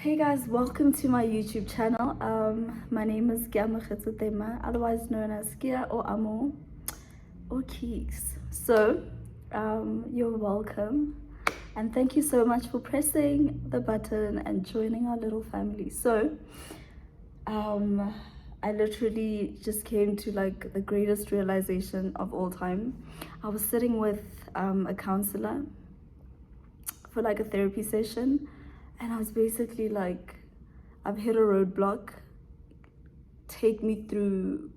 Hey guys, welcome to my YouTube channel. My name is Gia Mokgetsotema, otherwise known as Gia or Amo or Keeks. So, you're welcome, and thank you so much for pressing the button and joining our little family. So, I literally just came to like the greatest realization of all time. I was sitting with a counselor for like a therapy session, and I was basically like, I've hit a roadblock. Take me through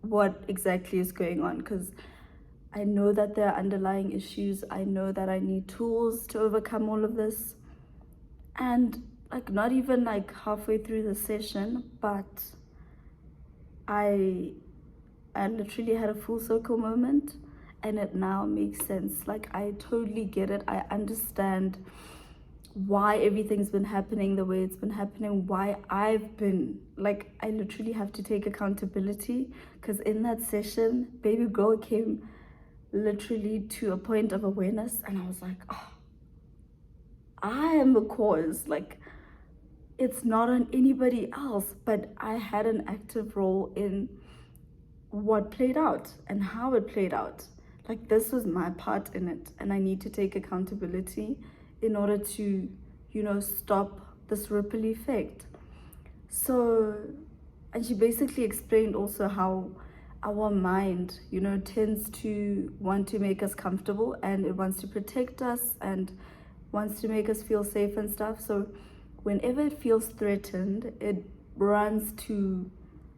what exactly is going on, because I know that there are underlying issues. I know that I need tools to overcome all of this. And like not even like halfway through the session, but I literally had a full circle moment, and it now makes sense. Like I totally get it. I understand why everything's been happening the way it's been happening, why I've been like, I literally have to take accountability, because in that session baby girl came literally to a point of awareness, and I was like, oh, I am the cause. Like it's not on anybody else, but I had an active role in what played out and how it played out. Like this was my part in it, and I need to take accountability in order to, stop this ripple effect. So, and she basically explained also how our mind, tends to want to make us comfortable, and it wants to protect us and wants to make us feel safe and stuff. So whenever it feels threatened, it runs to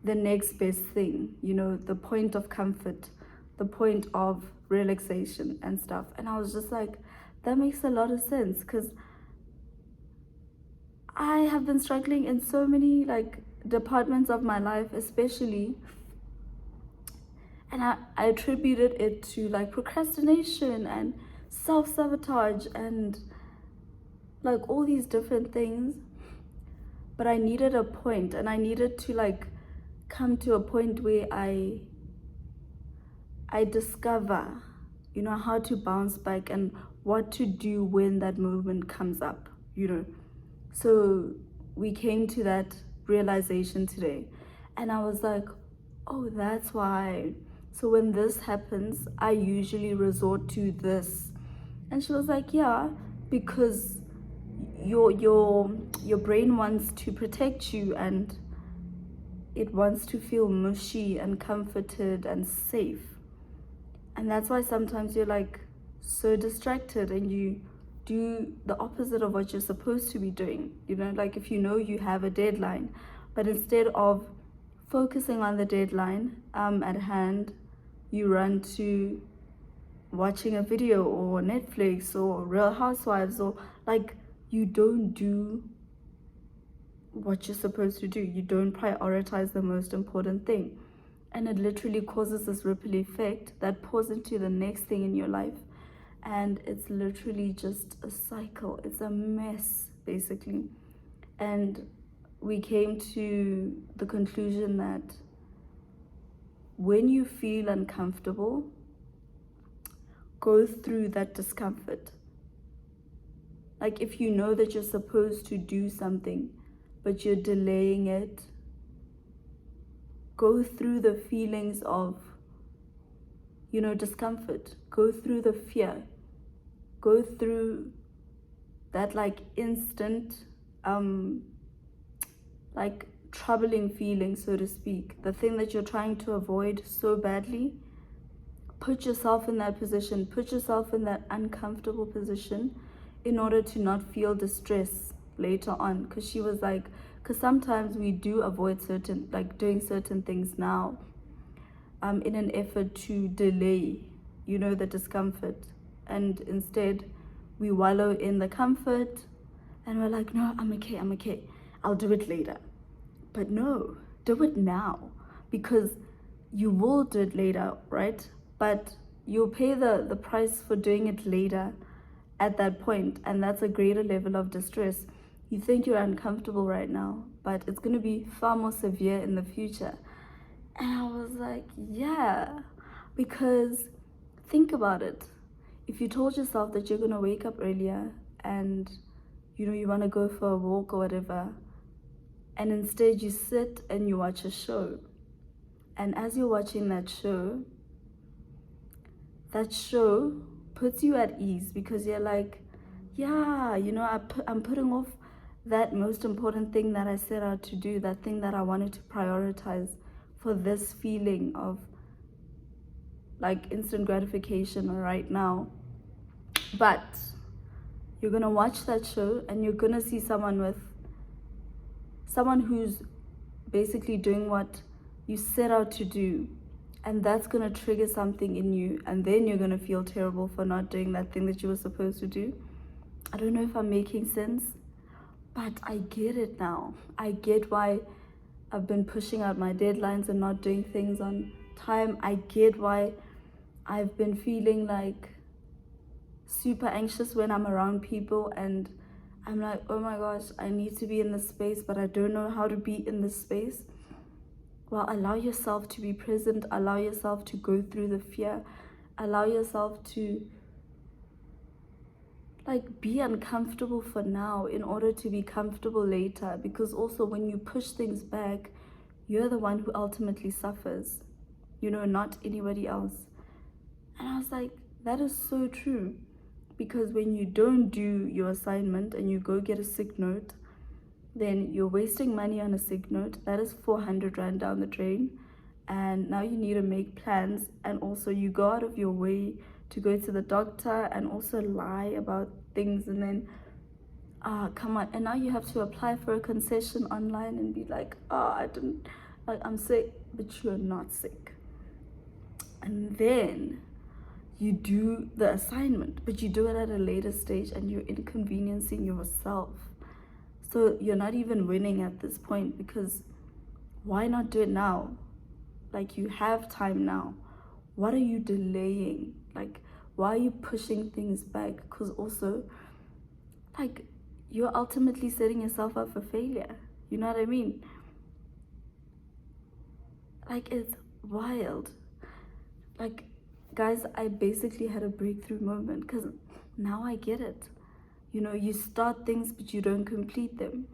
the next best thing, the point of comfort, the point of relaxation and stuff. And I was just like, that makes a lot of sense, because I have been struggling in so many like departments of my life, especially, and I attributed it to like procrastination and self-sabotage and like all these different things. But I needed a point, and I needed to like come to a point where I discover, how to bounce back and what to do when that movement comes up. So we came to that realization today, and I was like, oh, that's why. So when this happens, I usually resort to this. And she was like, yeah, because your brain wants to protect you, and it wants to feel mushy and comforted and safe. And that's why sometimes you're like so distracted and you do the opposite of what you're supposed to be doing. Like if you have a deadline, but instead of focusing on the deadline at hand, you run to watching a video or Netflix or Real Housewives, or like you don't do what you're supposed to do. You don't prioritize the most important thing. And it literally causes this ripple effect that pours into the next thing in your life. And it's literally just a cycle. It's a mess, basically. And we came to the conclusion that when you feel uncomfortable, go through that discomfort. Like if you know that you're supposed to do something, but you're delaying it, go through the feelings of, discomfort. Go through the fear. Go through that like instant, like troubling feeling, so to speak. The thing that you're trying to avoid so badly. Put yourself in that position. Put yourself in that uncomfortable position in order to not feel distress later on. Because she was like, because sometimes we do avoid doing certain things now in an effort to delay, the discomfort. And instead, we wallow in the comfort and we're like, no, I'm okay. I'll do it later. But no, do it now, because you will do it later, right? But you'll pay the price for doing it later at that point, and that's a greater level of distress. You think you're uncomfortable right now, but it's going to be far more severe in the future. And I was like, yeah, because think about it. If you told yourself that you're going to wake up earlier and you know, you want to go for a walk or whatever, and instead you sit and you watch a show. And as you're watching that show puts you at ease, because you're like, yeah, you know, I'm putting off that most important thing that I set out to do, that thing that I wanted to prioritize, for this feeling of like instant gratification right now. But you're gonna watch that show and you're gonna see someone who's basically doing what you set out to do, and that's gonna trigger something in you, and then you're gonna feel terrible for not doing that thing that you were supposed to do. I don't know if I'm making sense, but I get it now. I get why I've been pushing out my deadlines and not doing things on time. I get why I've been feeling like super anxious when I'm around people, and I'm like, oh my gosh, I need to be in this space, but I don't know how to be in this space. Well, allow yourself to be present, allow yourself to go through the fear, allow yourself to like be uncomfortable for now in order to be comfortable later. Because also when you push things back, you're the one who ultimately suffers, you know, not anybody else. And I was like, that is so true. Because when you don't do your assignment and you go get a sick note, then you're wasting money on a sick note. That is 400 Rand down the drain. And now you need to make plans, and also you go out of your way to go to the doctor and also lie about things, and then come on, and now you have to apply for a concession online and be like, I didn't, like, I'm sick, but you're not sick. And then you do the assignment, but you do it at a later stage and you're inconveniencing yourself. So you're not even winning at this point, because why not do it now? Like, you have time now. What are you delaying? Like, why are you pushing things back? Because also, like, you're ultimately setting yourself up for failure. You know what I mean? Like, it's wild. Like, guys, I basically had a breakthrough moment, because now I get it. You know, you start things, but you don't complete them.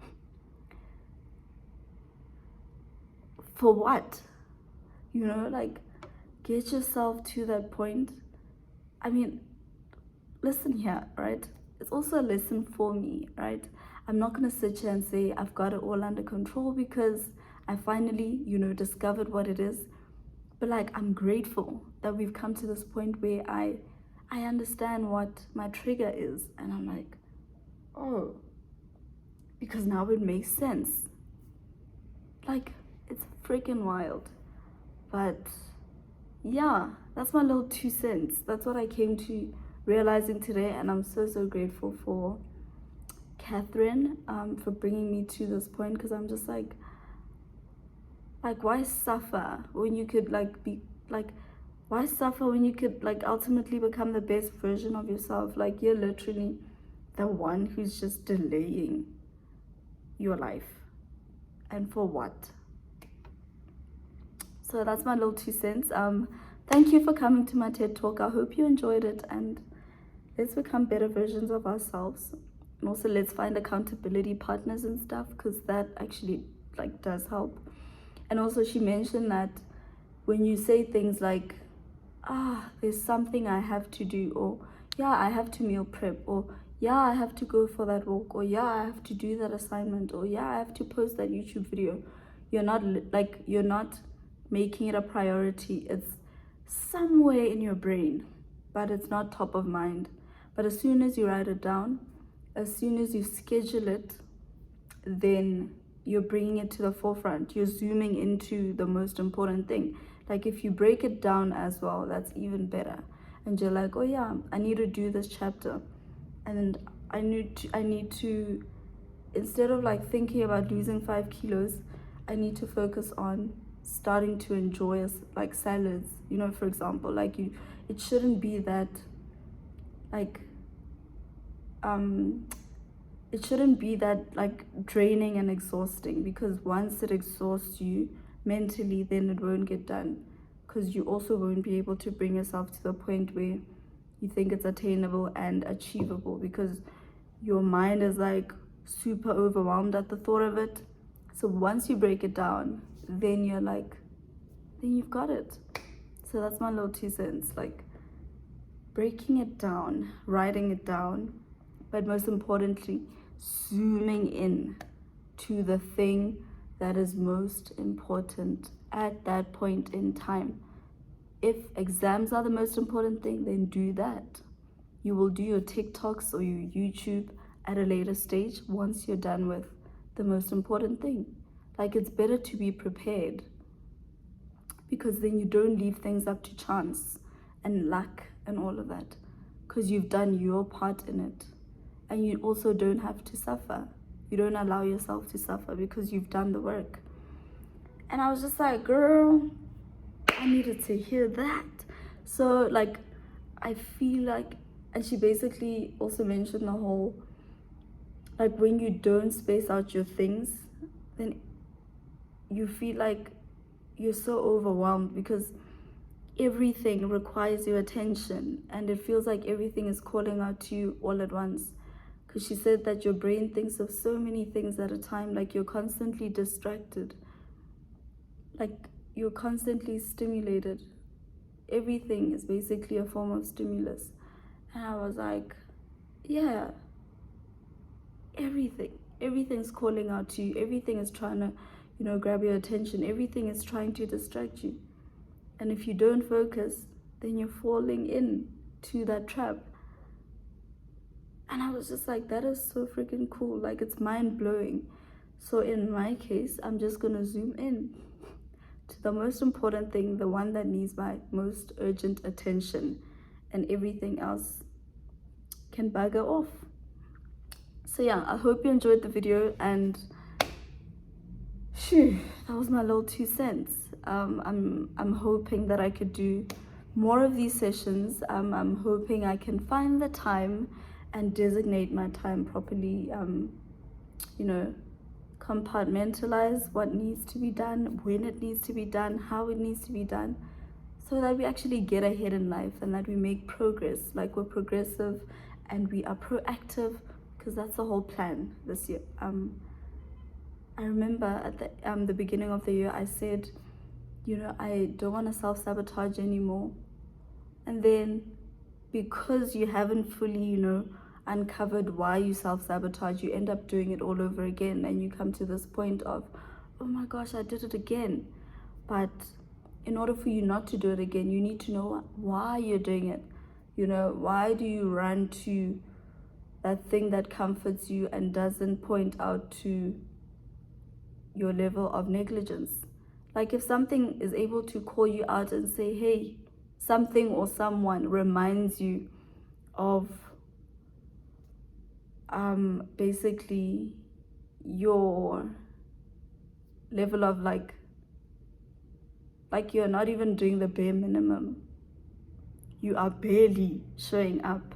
For what? You know, like, get yourself to that point. I mean, listen here, right? It's also a lesson for me, right? I'm not gonna sit here and say I've got it all under control, because I finally, you know, discovered what it is. But like, I'm grateful that we've come to this point where I understand what my trigger is, and I'm like, oh, because now it makes sense. Like, it's freaking wild. But yeah, that's my little 2 cents. That's what I came to realizing today, and I'm so grateful for Catherine for bringing me to this point, because I'm just like, why suffer when you could why suffer when you could like ultimately become the best version of yourself? Like, you're literally the one who's just delaying your life, and for what? So that's my little 2 cents. Thank you for coming to my TED Talk. I hope you enjoyed it, and let's become better versions of ourselves. And also, let's find accountability partners and stuff, because that actually like does help. And also, she mentioned that when you say things like, there's something I have to do, or yeah, I have to meal prep, or yeah, I have to go for that walk, or yeah, I have to do that assignment, or yeah, I have to post that YouTube video, you're not making it a priority. It's somewhere in your brain, but it's not top of mind. But as soon as you write it down, as soon as you schedule it, then you're bringing it to the forefront. You're zooming into the most important thing. Like, if you break it down as well, that's even better. And you're like, oh yeah, I need to do this chapter, and I need to, instead of like thinking about losing 5 kilos, I need to focus on starting to enjoy like salads, you know, for example. Like, it shouldn't be that like it shouldn't be that like draining and exhausting, because once it exhausts you mentally, then it won't get done, because you also won't be able to bring yourself to the point where you think it's attainable and achievable, because your mind is like super overwhelmed at the thought of it. So once you break it down, then you're like, then you've got it. So that's my little 2 cents, like breaking it down, writing it down, but most importantly, zooming in to the thing that is most important at that point in time. If exams are the most important thing, then do that. You will do your TikToks or your YouTube at a later stage once you're done with the most important thing. Like, it's better to be prepared, because then you don't leave things up to chance and luck and all of that, because you've done your part in it. And you also don't have to suffer. You don't allow yourself to suffer because you've done the work. And I was just like, girl, I needed to hear that. So like, I feel like, and she basically also mentioned the whole, like, when you don't space out your things, then you feel like you're so overwhelmed because everything requires your attention, and it feels like everything is calling out to you all at once. Because she said that your brain thinks of so many things at a time, like you're constantly distracted, like you're constantly stimulated. Everything is basically a form of stimulus. And I was like, yeah, everything's calling out to you. Everything is trying to, grab your attention. Everything is trying to distract you. And if you don't focus, then you're falling in to that trap. And I was just like, that is so freaking cool. Like, it's mind-blowing. So in my case, I'm just gonna zoom in to the most important thing, the one that needs my most urgent attention, and everything else can bugger off. So yeah, I hope you enjoyed the video, and phew, that was my little 2 cents. I'm hoping that I could do more of these sessions. I'm hoping I can find the time and designate my time properly, compartmentalize what needs to be done, when it needs to be done, how it needs to be done, so that we actually get ahead in life and that we make progress, like we're progressive and we are proactive, because that's the whole plan this year. I remember at the beginning of the year, I said, I don't want to self-sabotage anymore. And then, because you haven't fully, uncovered why you self-sabotage, you end up doing it all over again, and you come to this point of, oh my gosh, I did it again. But in order for you not to do it again, you need to know why you're doing it. Why do you run to that thing that comforts you and doesn't point out to your level of negligence? Like, if something is able to call you out and say, hey, something or someone reminds you of basically your level of like you're not even doing the bare minimum, you are barely showing up.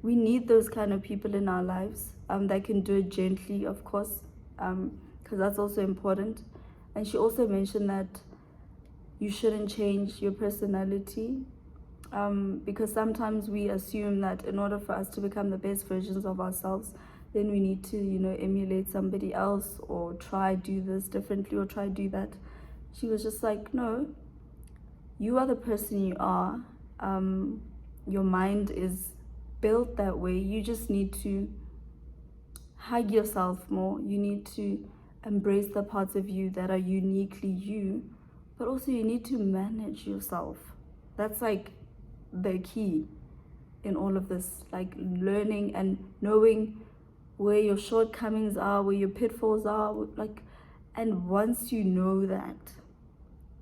We need those kind of people in our lives that can do it gently, of course, because that's also important. And she also mentioned that you shouldn't change your personality, because sometimes we assume that in order for us to become the best versions of ourselves, then we need to, emulate somebody else, or try do this differently, or try do that. She was just like, no, you are the person you are. Your mind is built that way. You just need to hug yourself more. You need to embrace the parts of you that are uniquely you, but also you need to manage yourself. That's like the key in all of this, like learning and knowing where your shortcomings are, where your pitfalls are, like, and once you know that,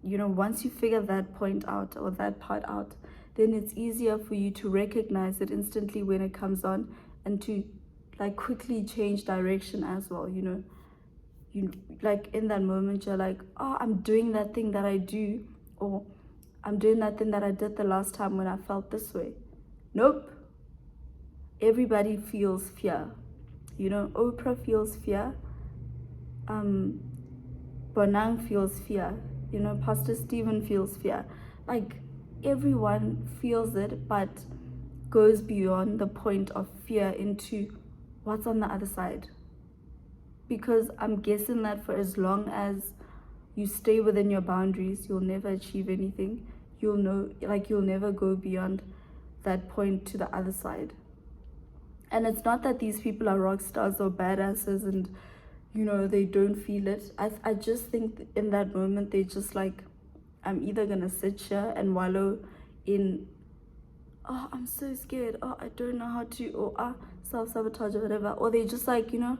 once you figure that point out or that part out, then it's easier for you to recognize it instantly when it comes on, and to like quickly change direction as well. You like, in that moment, you're like, oh, I'm doing that thing that I do, or I'm doing that thing that I did the last time when I felt this way. Nope. Everybody feels fear. Oprah feels fear. Bonang feels fear. Pastor Stephen feels fear. Like, everyone feels it, but goes beyond the point of fear into what's on the other side? Because I'm guessing that for as long as you stay within your boundaries, you'll never achieve anything. You'll know, like, you'll never go beyond that point to the other side. And it's not that these people are rock stars or badasses and, you know, they don't feel it. I just think in that moment, they just like, I'm either gonna sit here and wallow in, oh, I'm so scared, oh, I don't know how to, or self-sabotage or whatever, or they just like, you know,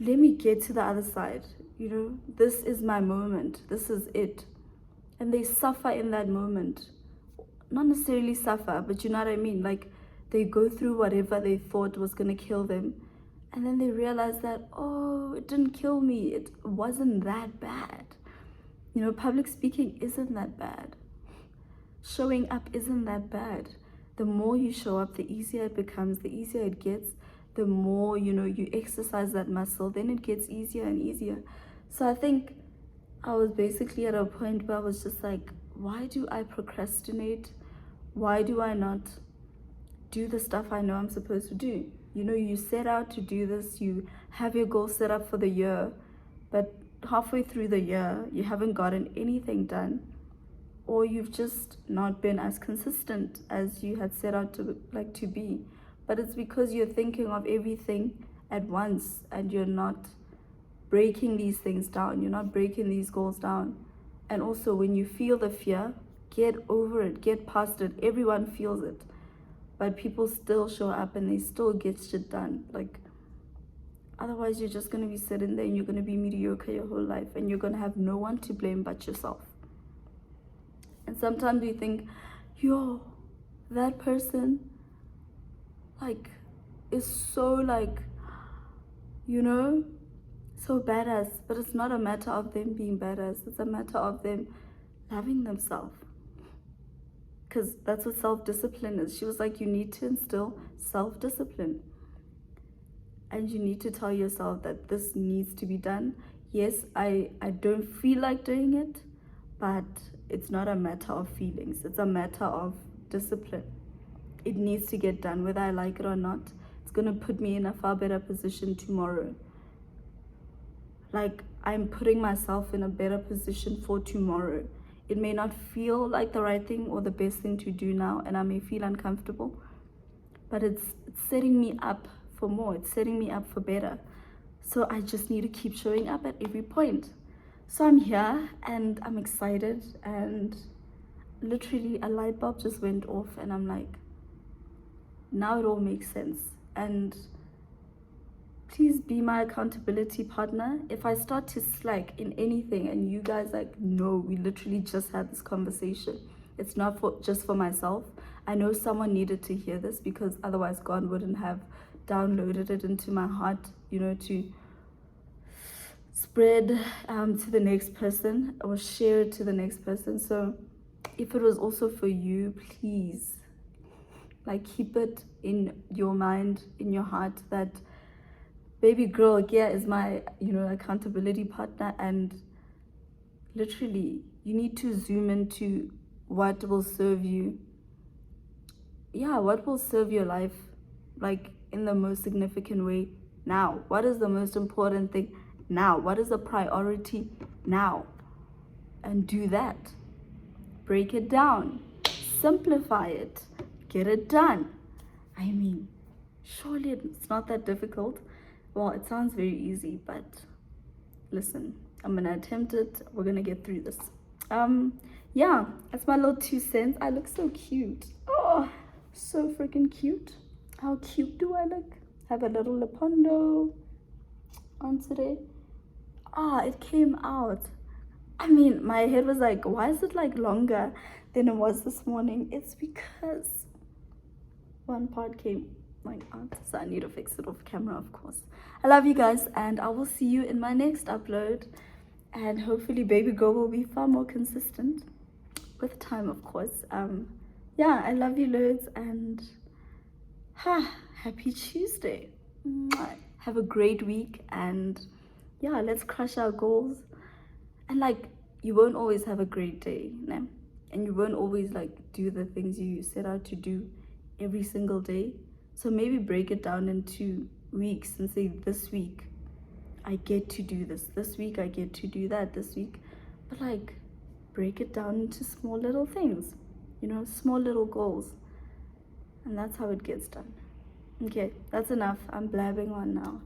let me get to the other side, you know, this is my moment, this is it. And they suffer in that moment. Not necessarily suffer, but you know what I mean, like they go through whatever they thought was gonna kill them, and then they realize that, oh, it didn't kill me, it wasn't that bad. You know, public speaking isn't that bad. Showing up isn't that bad. The more you show up, the easier it becomes, the easier it gets. The more, you know, you exercise that muscle, then it gets easier and easier. So I think I was basically at a point where I was just like, why do I procrastinate? Why do I not do the stuff I know I'm supposed to do? You know, you set out to do this, you have your goal set up for the year, but halfway through the year, you haven't gotten anything done, or you've just not been as consistent as you had set out to be. But it's because you're thinking of everything at once and you're not breaking these things down, you're not breaking these goals down. And also, when you feel the fear, get over it, get past it. Everyone feels it, but people still show up and they still get shit done. Like, otherwise you're just going to be sitting there and you're going to be mediocre your whole life, and you're going to have no one to blame but yourself. And sometimes we think, yo, that person like is so like, you know, so badass. But it's not a matter of them being badass, it's a matter of them loving themselves. Because that's what self-discipline is. She was like, you need to instill self-discipline, and you need to tell yourself that this needs to be done. Yes, I don't feel like doing it, but it's not a matter of feelings, it's a matter of discipline. It needs to get done, whether I like it or not. It's gonna put me in a far better position tomorrow. Like, I'm putting myself in a better position for tomorrow. It may not feel like the right thing or the best thing to do now, and I may feel uncomfortable, but it's setting me up for more, it's setting me up for better. So I just need to keep showing up at every point. So I'm here and I'm excited, and literally a light bulb just went off, and I'm like, now it all makes sense. And please be my accountability partner. If I start to slack in anything and you guys like, no, we literally just had this conversation, it's not just for myself. I know someone needed to hear this, because otherwise God wouldn't have downloaded it into my heart, you know, to spread to the next person or share it to the next person. So if it was also for you, please, like, keep it in your mind, in your heart, that baby girl Gia is my, you know, accountability partner. And literally, you need to zoom into what will serve you. Yeah, what will serve your life, like, in the most significant way now. What is the most important thing now? What is the priority now? And do that. Break it down, simplify it, get it done. I mean, surely it's not that difficult. Well, it sounds very easy, but listen, I'm gonna attempt it. We're gonna get through this. Yeah, that's my little 2 cents. I look so cute. Oh, so freaking cute. How cute do I look? Have a little lipondo on today. It came out. I mean, my head was like, why is it like longer than it was this morning? It's because one part came like out, so I need to fix it off camera, of course. I love you guys, and I will see you in my next upload, and hopefully baby girl will be far more consistent with time, of course. Yeah, I love you loads, and happy Tuesday. Mwah. Have a great week, and yeah, let's crush our goals. And like, you won't always have a great day, né? And you won't always like do the things you set out to do every single day, So maybe break it down into weeks and say, this week I get to do this week I get to do that, this week. But like, break it down into small little things, small little goals. And that's how it gets done. Okay, that's enough. I'm blabbing on now.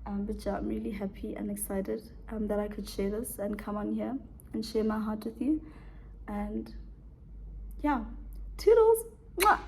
But yeah, I'm really happy and excited that I could share this and come on here and share my heart with you. And yeah, toodles. Mwah!